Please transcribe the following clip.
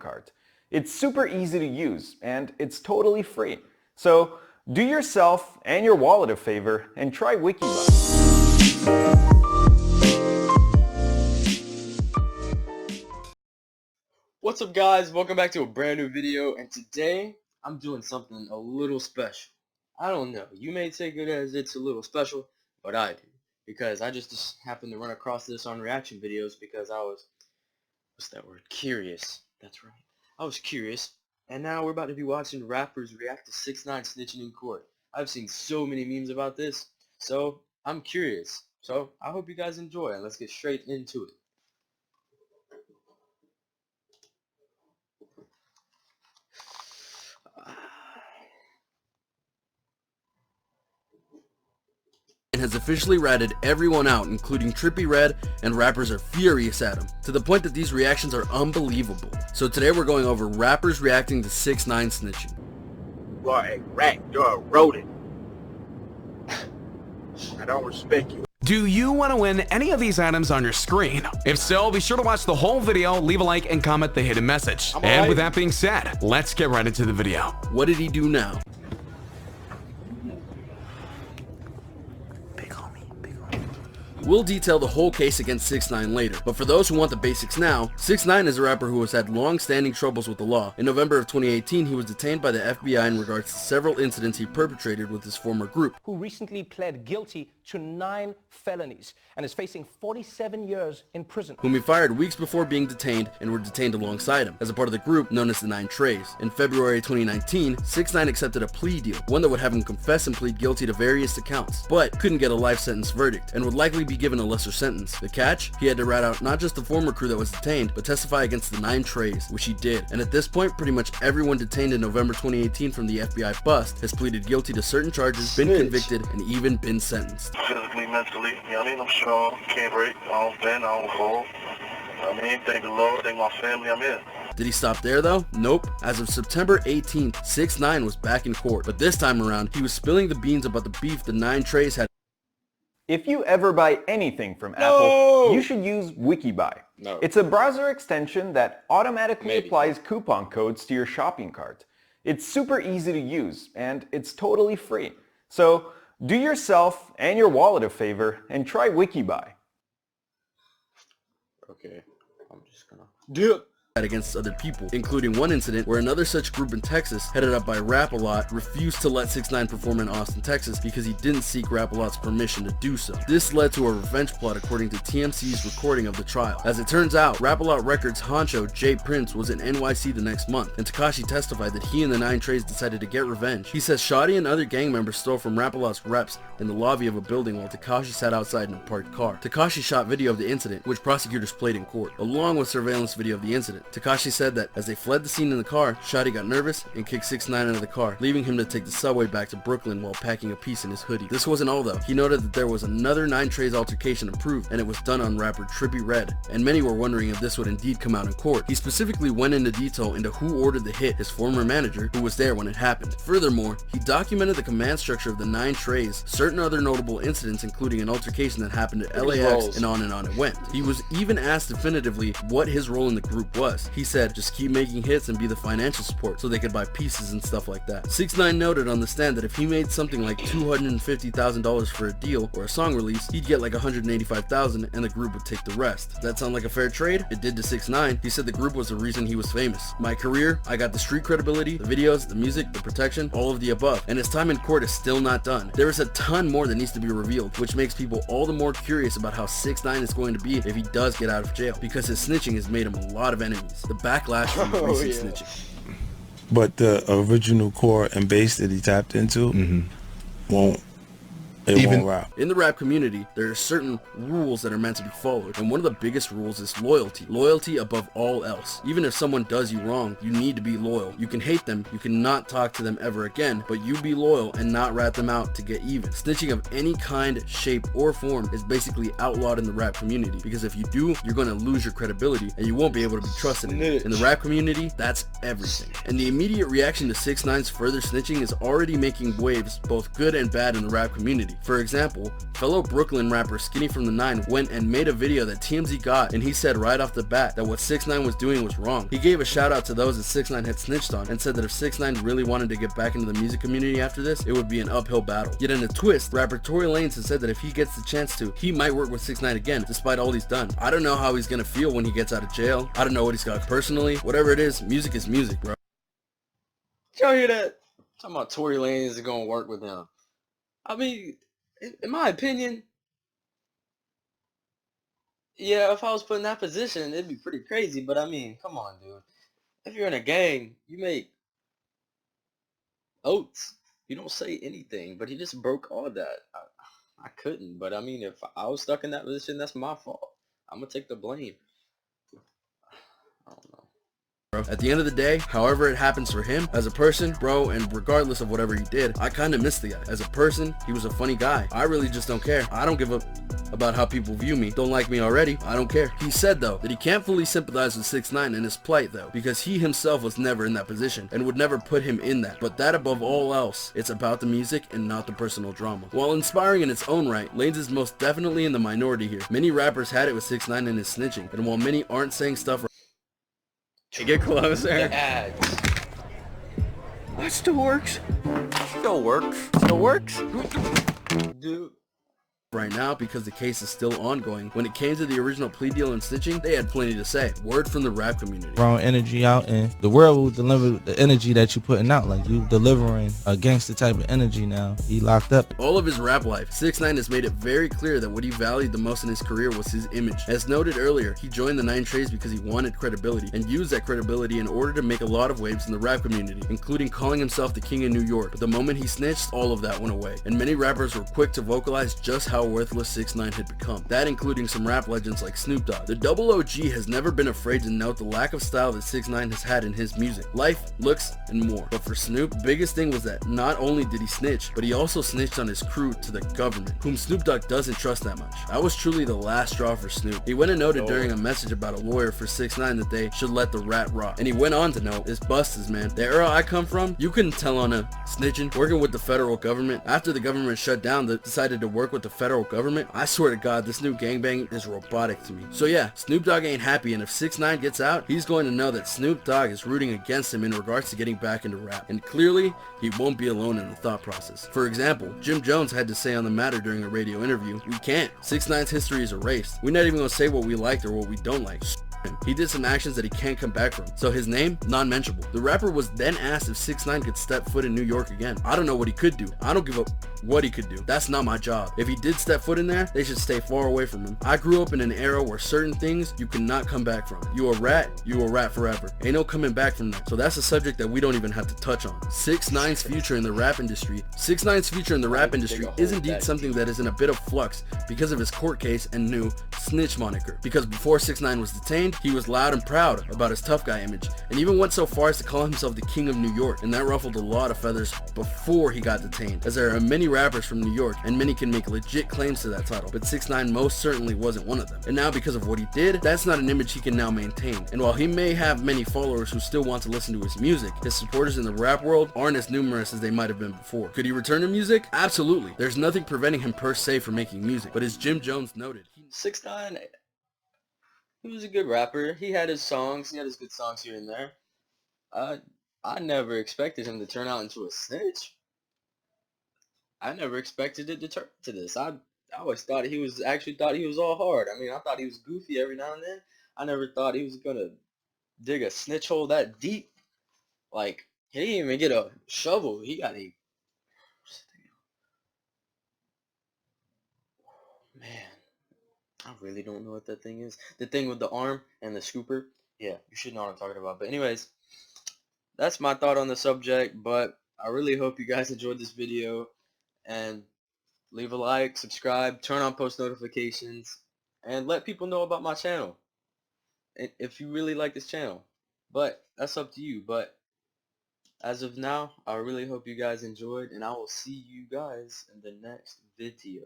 cart. It's super easy to use, and it's totally free. So do yourself and your wallet a favor and try WikiBuy. What's up guys, welcome back to a brand new video, and today I'm doing something a little special. I don't know, you may take it as it's a little special, but I do, because I just happened to run across this on reaction videos because I was, what's that word, curious. That's right, I was curious, and now we're about to be watching rappers react to 6ix9ine snitching in court. I've seen so many memes about this, so I'm curious. So I hope you guys enjoy, and let's get straight into it. Has officially ratted everyone out, including Trippie Redd, and rappers are furious at him, to the point that these reactions are unbelievable. So today we're going over rappers reacting to 6ix9ine snitching. You are a rat, you're a rodent. I don't respect you. Do you want to win any of these items on your screen? If so, be sure to watch the whole video, leave a like, and comment the hidden message. And with that being said, let's get right into the video. What did he do now? We'll detail the whole case against 6ix9ine later, but for those who want the basics now, 6ix9ine is a rapper who has had long-standing troubles with the law. In November of 2018, he was detained by the FBI in regards to several incidents he perpetrated with his former group, who recently pled guilty to 9 felonies and is facing 47 years in prison, whom he fired weeks before being detained and were detained alongside him as a part of the group known as the 9 Treys. In February 2019, 6ix9ine accepted a plea deal, one that would have him confess and plead guilty to various accounts, but couldn't get a life sentence verdict and would likely be given a lesser sentence. The catch? He had to rat out not just the former crew that was detained, but testify against the 9 Treys, which he did. And at this point, pretty much everyone detained in November 2018 from the FBI bust has pleaded guilty to certain charges, been convicted, and even been sentenced. Physically, mentally, you know what I mean? I'm strong, can't break, I don't bend, I don't fall. I mean, thank the Lord, thank my family, I'm in. Did he stop there though? Nope. As of September 18th, 6ix9ine was back in court, but this time around, he was spilling the beans about the beef the 9 Treys had. If you ever buy anything from Apple, you should use WikiBuy. It's a browser extension that automatically applies coupon codes to your shopping cart. It's super easy to use, and it's totally free. So do yourself and your wallet a favor and try WikiBuy. Okay, I'm just gonna do it. Against other people, including one incident where another such group in Texas, headed up by Rap-A-Lot, refused to let 6ix9ine perform in Austin, Texas because he didn't seek Rap-A-Lot's permission to do so. This led to a revenge plot according to TMC's recording of the trial. As it turns out, Rap-A-Lot Records honcho Jay Prince was in NYC the next month, and Tekashi testified that he and the 9 Treys decided to get revenge. He says Shotty and other gang members stole from Rap-A-Lot's reps in the lobby of a building while Tekashi sat outside in a parked car. Tekashi shot video of the incident, which prosecutors played in court, along with surveillance video of the incident. Tekashi said that as they fled the scene in the car, Shotty got nervous and kicked 6ix9ine out of the car, leaving him to take the subway back to Brooklyn while packing a piece in his hoodie. This wasn't all though. He noted that there was another 9 Treys altercation approved, and it was done on rapper Trippie Redd, and many were wondering if this would indeed come out in court. He specifically went into detail into who ordered the hit, his former manager, who was there when it happened. Furthermore, he documented the command structure of the 9 Treys, certain other notable incidents including an altercation that happened at LAX, and on it went. He was even asked definitively what his role in the group was. He said, just keep making hits and be the financial support so they could buy pieces and stuff like that. 6ix9ine noted on the stand that if he made something like $250,000 for a deal or a song release, he'd get like $185,000 and the group would take the rest. That sound like a fair trade? It did to 6ix9ine. He said the group was the reason he was famous. My career, I got the street credibility, the videos, the music, the protection, all of the above. And his time in court is still not done. There is a ton more that needs to be revealed, which makes people all the more curious about how 6ix9ine is going to be if he does get out of jail, because his snitching has made him a lot of enemies. The backlash from the recent snitching. But the original core and base that he tapped into won't rap. In the rap community, there are certain rules that are meant to be followed, and one of the biggest rules is loyalty. Loyalty above all else. Even if someone does you wrong, you need to be loyal. You can hate them, you can not talk to them ever again, but you be loyal and not rat them out to get even. Snitching of any kind, shape, or form is basically outlawed in the rap community, because if you do, you're going to lose your credibility and you won't be able to be trusted in it. In the rap community, that's everything. And the immediate reaction to 6ix9ine's further snitching is already making waves, both good and bad, in the rap community. community. For example, fellow Brooklyn rapper Skinny from the 9 went and made a video that TMZ got, and he said right off the bat that what 6ix9ine was doing was wrong. He gave a shout out to those that 6ix9ine had snitched on and said that if 6ix9ine really wanted to get back into the music community after this, it would be an uphill battle. Yet in a twist, rapper Tory Lanez has said that if he gets the chance to, he might work with 6ix9ine again, despite all he's done. I don't know how he's gonna feel when he gets out of jail. I don't know what he's got personally. Whatever it is music, bro. Y'all hear that? Talking about Tory Lanez is gonna work with him. I mean, in my opinion, yeah, if I was put in that position, it'd be pretty crazy. But I mean, come on, dude. If you're in a gang, you make oaths. You don't say anything. But he just broke all that. I couldn't. But I mean, if I was stuck in that position, that's my fault. I'm gonna take the blame. I don't know. At the end of the day, however it happens for him, as a person, bro, and regardless of whatever he did, I kinda miss the guy. As a person, he was a funny guy. I really just don't care. I don't give a about how people view me. Don't like me already, I don't care. He said though, that he can't fully sympathize with 6ix9ine in his plight though, because he himself was never in that position, and would never put him in that. But that above all else, it's about the music and not the personal drama. While inspiring in its own right, Lanez is most definitely in the minority here. Many rappers had it with 6ix9ine and his snitching, and while many aren't saying stuff Get closer. The ads. That still works. Still works. Still works. Dude. Right now, because the case is still ongoing, when it came to the original plea deal and snitching, they had plenty to say. Word from the rap community. Wrong energy out, and the world will deliver the energy that you putting out. Like, you delivering a gangster type of energy now. He locked up. All of his rap life, 6ix9ine has made it very clear that what he valued the most in his career was his image. As noted earlier, he joined the 9 Trades because he wanted credibility, and used that credibility in order to make a lot of waves in the rap community, including calling himself the king of New York. But the moment he snitched, all of that went away, and many rappers were quick to vocalize just how worthless 6ix9ine had become. That including some rap legends like Snoop Dogg. The double OG has never been afraid to note the lack of style that 6ix9ine has had in his music, life, looks, and more. But for Snoop, the biggest thing was that not only did he snitch, but he also snitched on his crew to the government, whom Snoop Dogg doesn't trust that much. That was truly the last straw for Snoop. He went and noted during a message about a lawyer for 6ix9ine that they should let the rat rot. And he went on to note, "This bustes, man. The era I come from, you couldn't tell on a snitching, working with the federal government. After the government shut down, they decided to work with the federal government. I swear to God, this new gangbang is robotic to me." So yeah, Snoop Dogg ain't happy, and if 6ix9ine gets out, he's going to know that Snoop Dogg is rooting against him in regards to getting back into rap. And clearly, he won't be alone in the thought process. For example, Jim Jones had to say on the matter during a radio interview, "We can't. 6ix9ine's history is erased. We're not even gonna say what we liked or what we don't like." He did some actions that he can't come back from, so his name, non-mentionable. The rapper was then asked if 6ix9ine could step foot in New York again. "I don't know what he could do. I don't give a what he could do. That's not my job. If he did step foot in there, they should stay far away from him. I grew up in an era where certain things you cannot come back from. You a rat forever. Ain't no coming back from that." So that's a subject that we don't even have to touch on. 6ix9ine's future in the rap industry. 6ix9ine's future in the rap industry is indeed something that is in a bit of flux because of his court case and new snitch moniker. Because before 6ix9ine was detained, he was loud and proud about his tough guy image, and even went so far as to call himself the king of New York, and that ruffled a lot of feathers before he got detained, as there are many rappers from New York, and many can make legit claims to that title, but 6ix9ine most certainly wasn't one of them. And now because of what he did, that's not an image he can now maintain. And while he may have many followers who still want to listen to his music, his supporters in the rap world aren't as numerous as they might have been before. Could he return to music? Absolutely. There's nothing preventing him per se from making music, but as Jim Jones noted, 6ix9ine, he was a good rapper. He had his songs. He had his good songs here and there. I never expected him to turn out into a snitch. I never expected it to turn to this. I always thought he was all hard. I mean, I thought he was goofy every now and then. I never thought he was gonna dig a snitch hole that deep. Like, he didn't even get a shovel. He got a... Man, I really don't know what that thing is. The thing with the arm and the scooper. Yeah, you should know what I'm talking about. But anyways, that's my thought on the subject. But I really hope you guys enjoyed this video. And leave a like, subscribe, turn on post notifications, and let people know about my channel if you really like this channel. But that's up to you. But as of now, I really hope you guys enjoyed, and I will see you guys in the next video.